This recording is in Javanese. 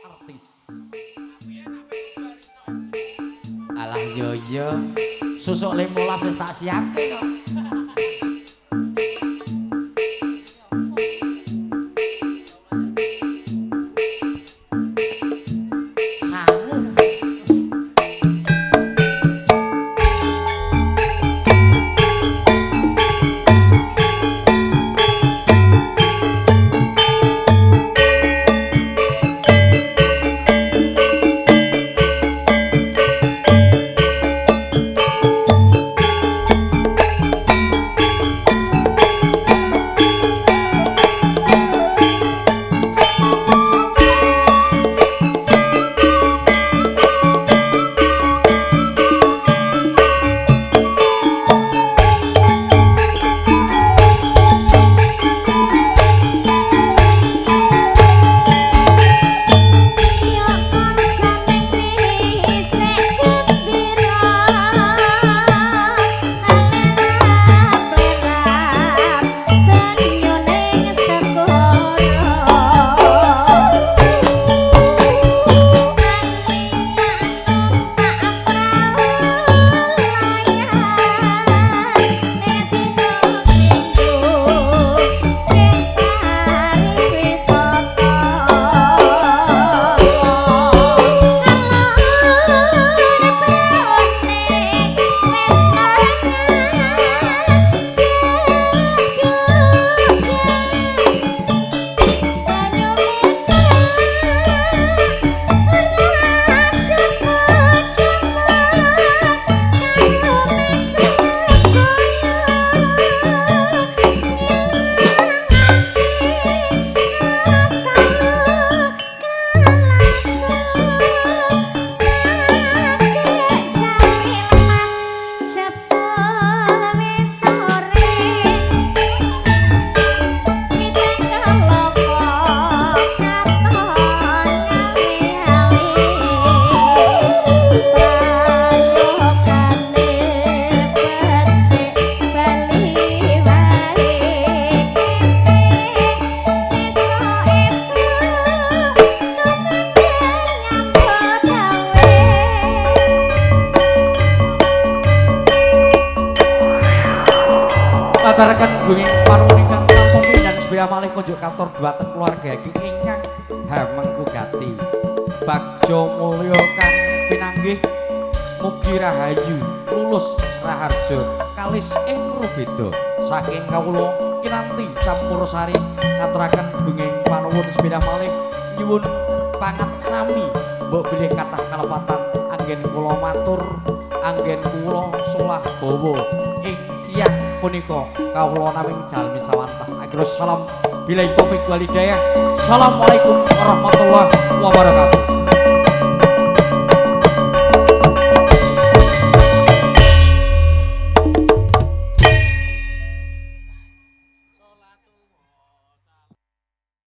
artis. Alah yo susuk 15 wis tak siapke kok. Atarakan gunging paruni kang tampomi dan sebaya malih kunjuk katur duaten keluarga ingkang hameng kugati Bagja Mulya kang pinanggih mugi rahayu lulus raharja kalis ing rubeda saking kawula kinanti campur sari ngaturaken gunging panuwun sepeda malih nyuwun pangat sami mbok bilih kathah kalepatan anggen kula matur anggen kula solah bawa ing siang punika kawula naming jalmi sawantah akhirus salam billahi taufik wal hidayah. Assalamualaikum warahmatullahi wabarakatuh.